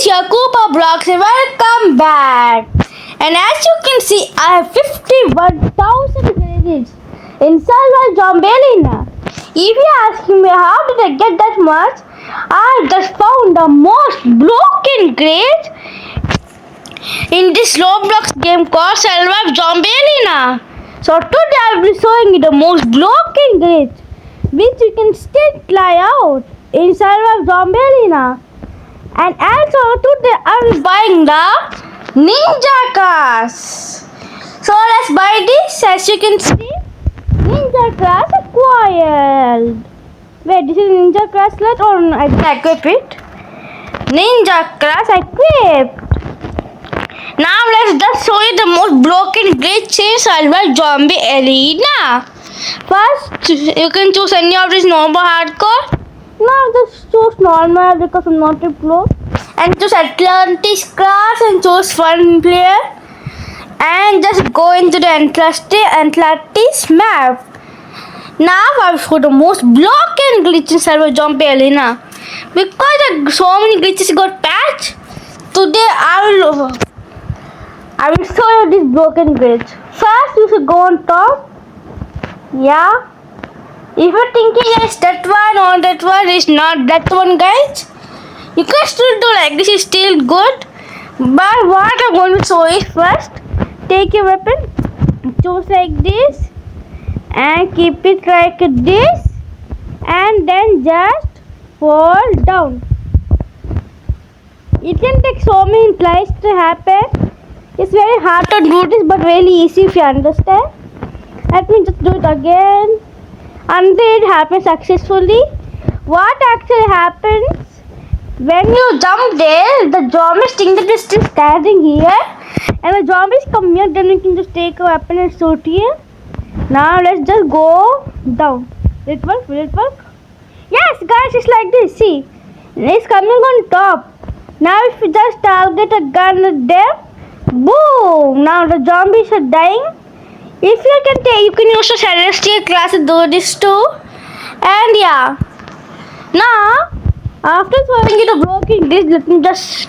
your Koopa Blocks and welcome back. And as you can see, I have 51,000 credits in Salva Zombelina. If you ask me how did I get that much, I just found the most broken grades in this Roblox game called Salva Zombelina. So today I will be showing you the most broken grades which you can still try out in Salva Zombelina. And also today I will be buying the Ninja Cars. So let's buy this. As you can see, Ninja Cars acquired. Wait, this is Ninja Cars let or I can equip it. Ninja Cars equipped. Now let's just show you the most broken glitch in Salva Zombie Arena. First, you can choose any of these normal hardcore. Now just choose normal because I'm not a pro. And choose Atlantis class and choose fun player. And just go into the Atlantis map. Now I've show the most broken glitch in Salva Zombie Arena. Because so many glitches got patched, today I will show you this broken glitch. First you should go on top. Yeah. If you're thinking yes that one or that one is not that one, guys, you can still do like this, is still good. But what I'm going to show is first, take your weapon, choose like this and keep it like this and then just fall down. It can take so many tries to happen. It's very hard to do this but really easy if you understand. Let me just do it again until it happens successfully. What actually happens when you jump there, the zombies think that you're still standing here and the zombies come here, then you can just take a weapon and shoot here. Now let's just go down. Will it work? Will it work? Yes guys, it's like this. See, it's coming on top. Now if you just target a gun at them, boom! Now the zombies are dying. If you can take, you can use the celestial class to do this too. And yeah, now after showing you the broken glitch, let me just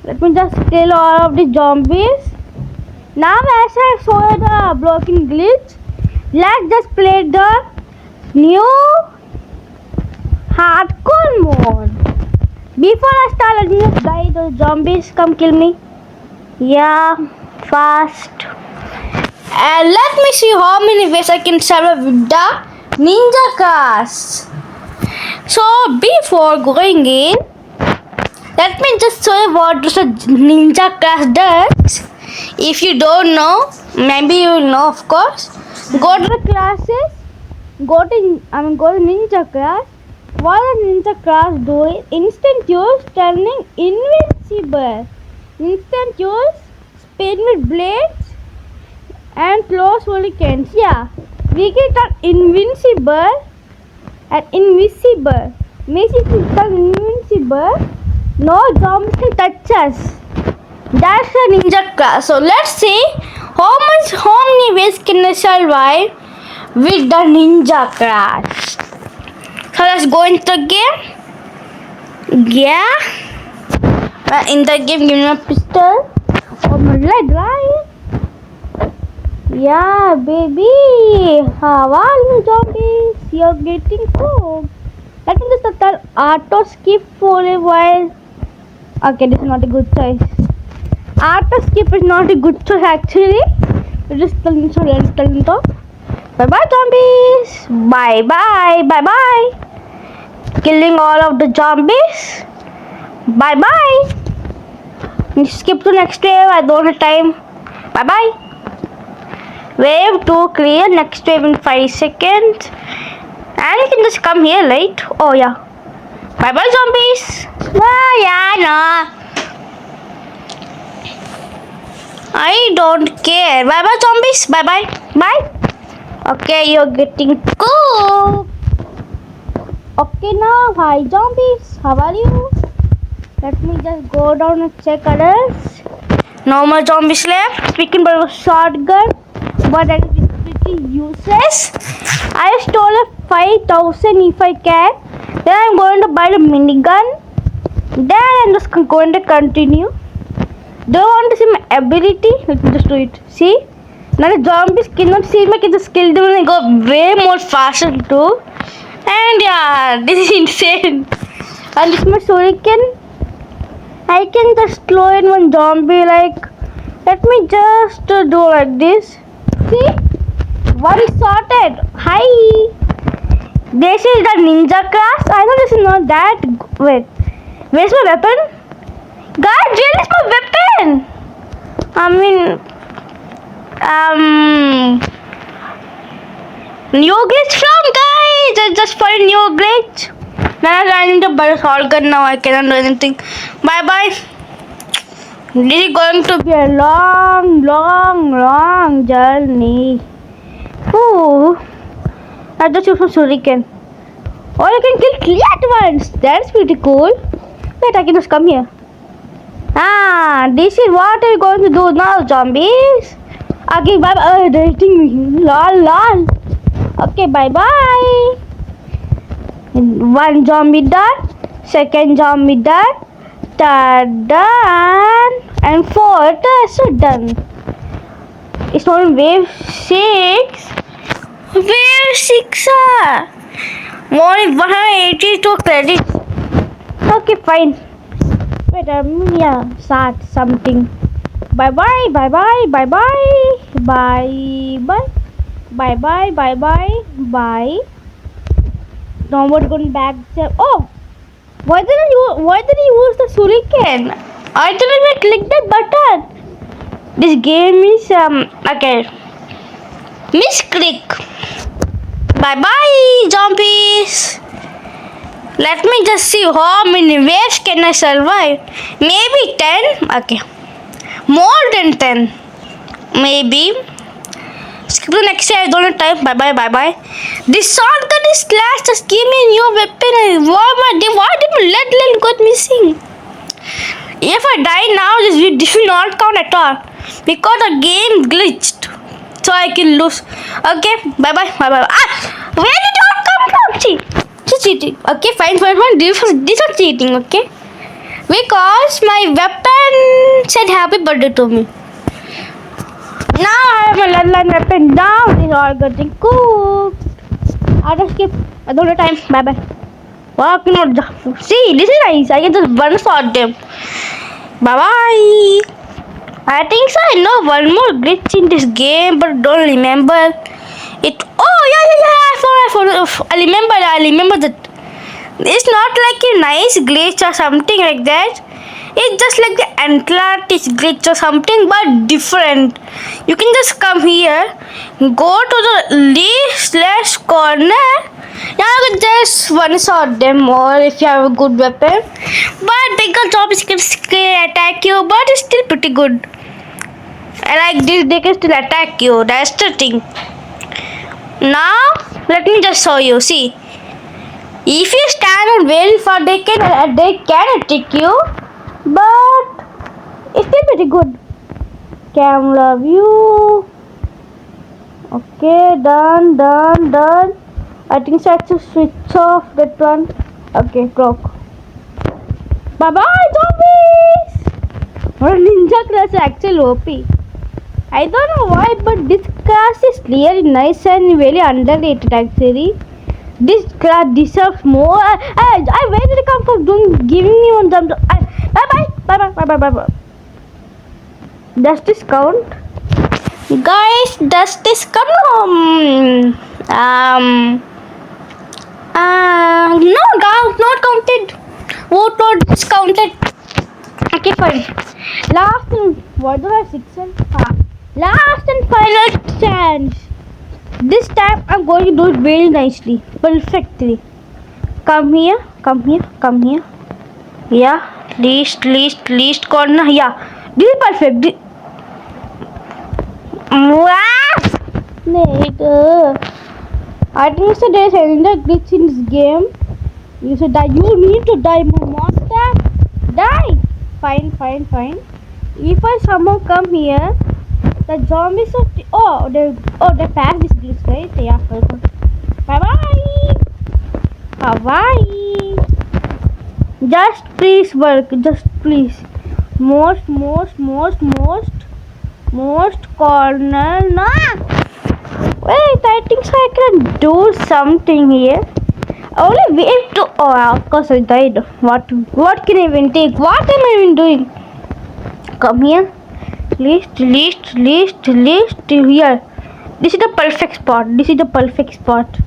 let me just kill all of the zombies. Now as I show you the broken glitch, let's just play the new hardcore mode. Before I start, let me just die. Those zombies come kill me. Yeah, fast. And let me see how many ways I can survive with the Ninja Cars. So before going in, let me just show you what the Ninja Cars does. If you don't know, maybe you will know, of course. Go to the classes. Go to Ninja Cars. What the Ninja Cars do is instant use turning invincible. Instant use spin with blades and close hurricanes. Yeah, we can turn invincible and invisible. Means if we turn invincible, no zombies can touch us. That's a Ninja Class. So let's see how many ways can I survive with the Ninja Class. So let's go into the game. Yeah. In the game, give me a pistol. Oh my leg, right? Yeah, baby. How are you, zombies? You're getting cooked. Let me just tell auto skip for a while. Okay, this is not a good choice. Auto skip is not a good choice actually. Just tell me so. Bye bye, zombies. Bye bye. Bye bye. Killing all of the zombies. Bye bye. Skip to next wave. I don't have time. Bye bye. Wave 2 clear. Next wave in 5 seconds. And you can just come here, right? Oh yeah. Bye bye, zombies. Ah, yeah, no. I don't care. Bye bye, zombies. Bye bye. Bye. Okay, you're getting cool. Okay now, hi zombies. How are you? Let me just go down and check others. No more zombies left. We can borrow a shotgun, but that is pretty useless. I stole a 5,000 if I can. Then I'm going to buy the minigun. Then I'm just going to continue. Do you want to see my ability? Let me just do it. See? Now the zombies cannot see me. I can just kill them and I go way more faster too. And yeah, this is insane. And this is my shuriken. I can just slow in one zombie like. Let me just do like this. See? One sorted. Hi. This is the ninja class. I know this is not that. Wait. Where's my weapon? Guys, where is my weapon? I mean, new glitch from guys. I just found a new glitch. Now I need to buy a shotgun now. I cannot do anything. Bye bye. This is going to be a long journey. Ooh. I just use some shuriken. Or I can kill 3 at once. That's pretty cool. Wait, I can just come here. This is what we're going to do now, zombies. Okay, bye bye. They're hitting me. Lol. Okay, bye bye. One zombie done. Second zombie done. Third done. And fourth also done. It's on wave 6. Wave 6. More than 182 credits. Okay, fine. Wait, yeah, start something. Bye bye. Now we're going back there. Oh, why did you use the shuriken? I didn't even click that button. This game is okay. Misclick. Bye bye, zombies. Let me just see how many waves can I survive. Maybe 10. Okay. More than 10. Maybe. Skip to next year. I don't have time. Bye. This shotgun is class. Just give me a new weapon. Why did my lead got missing? If I die now, this will not count at all. Because the game glitched. So I can lose. Okay. Bye. Where did you all come from? See. Cheating. Okay, fine. This was cheating, okay? Because my weapon said happy birthday to me. Now I have a landline weapon. Now these are all getting cooked. I'll just skip. I don't have time. Bye. Wow, see, this is nice. I can just one shot them. Bye. I think so. I know one more glitch in this game, but don't remember it. Oh yeah. I remember that. It's not like a nice glitch or something like that. It's just like the Atlantis glitch or something, but different. You can just come here, go to the least corner. Now you can just one shot them, or if you have a good weapon. But bigger zombies can still attack you, but it's still pretty good. And like this, they can still attack you. That's the thing. Now let me just show you. See, if you stand on very far, they can attack you, but it's still pretty good. Camera view. Okay, done. I think so. I have to switch off that one. Okay, clock. Bye zombies. Our ninja class is actually OP. I don't know why, but this class is really nice and very underrated actually. This class deserves more. Where did it come from? Giving me one jump. Bye. Does this count? Guys, does this count? No, not counted. Vote not discounted. Okay, fine. Last and final chance. This time I'm going to do it very nicely, perfectly. Come here. Yeah, least corner. Yeah, this is perfect. I think so. There's another glitch in this game. You should die. You need to die, monster. Die. Fine. If I somehow come here, the zombies are they passed this glitch, right? Yeah. Bye. Just please work. Just please. Most corner. No. Wait, I think so I can do something here. Only wait to. Oh, of course I died. What can I even take? What am I even doing? Come here. List here. This is the perfect spot.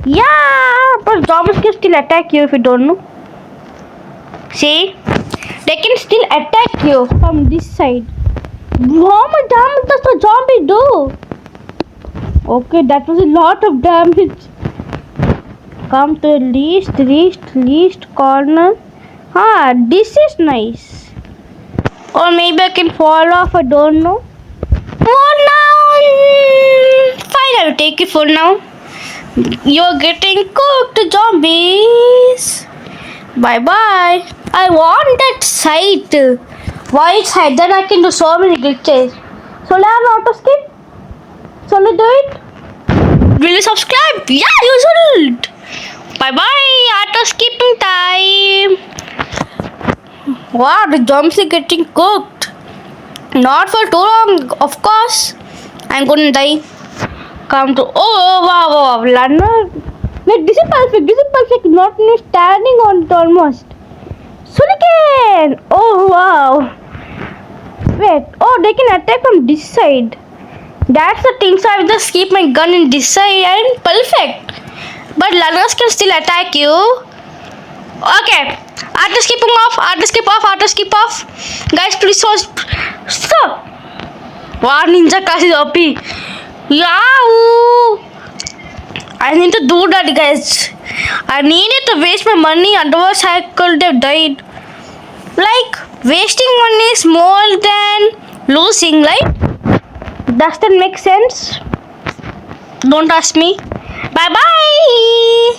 Yeah, but zombies can still attack you if you don't know. See? They can still attack you from this side. How much damage does the zombie do? Okay, that was a lot of damage. Come to least corner. This is nice. Or maybe I can fall off, I don't know. For now, fine, I will take it for now. You're getting cooked, zombies. Bye bye. I want that site. White side, then I can do so many glitches. So let me auto skip. So let's do it. Will you subscribe? Yeah, you should. Bye bye. Auto skipping time. Wow, the zombies are getting cooked. Not for too long, of course. I'm gonna die. Come to wow. Learner. Wait, this is perfect. Not me standing on it almost. Shuriken! Oh wow. Wait, they can attack from this side. That's the thing, so I will just keep my gun in this side and perfect. But learners can still attack you. Okay. Auto skip off. Guys, please stop. Wow, ninja class is OP. Yahoo! I need to do that, guys. I needed to waste my money, otherwise I could have died. Like, wasting money is more than losing, right? Does that make sense? Don't ask me. Bye-bye!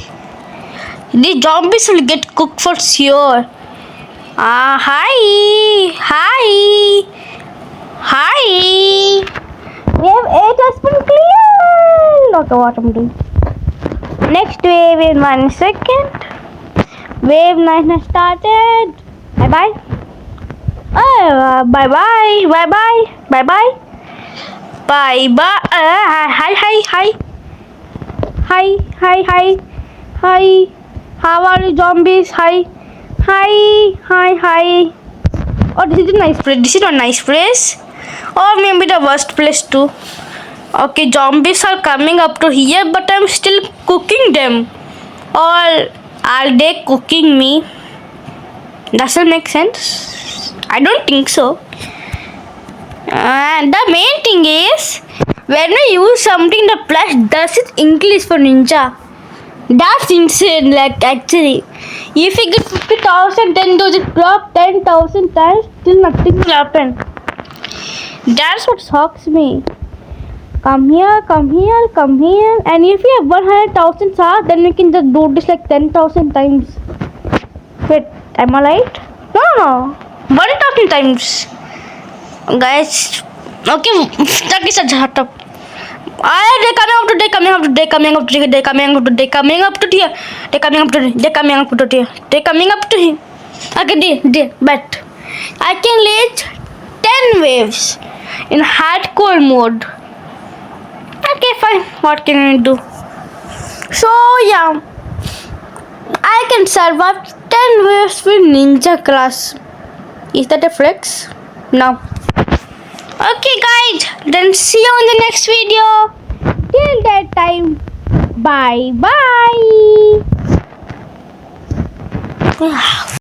The zombies will get cooked for sure. Hi! Wave 8 has been cleared! Look at what I'm doing. Next wave in 1 second. Wave 9 has started. Bye-bye. Bye-bye. Hi. How are you, zombies? Hi. Oh, this is a nice place. This is a nice place. Or maybe the worst place too. Okay, zombies are coming up to here, but I'm still cooking them. Or are they cooking me? Does it make sense? I don't think so. And the main thing is, when we use something, the plus does it increase for ninja. That's insane, like actually. If you get 50,000, then does it drop 10,000 times? Still nothing will happen. That's what shocks me. Come here. And if you have 100,000 stars, then we can just do this like 10,000 times. Wait, am I right? No. 1,000 times. Guys, okay, that is a shut up. They're coming up today. They're coming up to here. Okay, but I can reach 10 waves in hardcore mode. Okay, fine. What can I do? So yeah, I can survive 10 waves with ninja class. Is that a flex? No. Okay guys, then see you in the next video. Till that time, bye.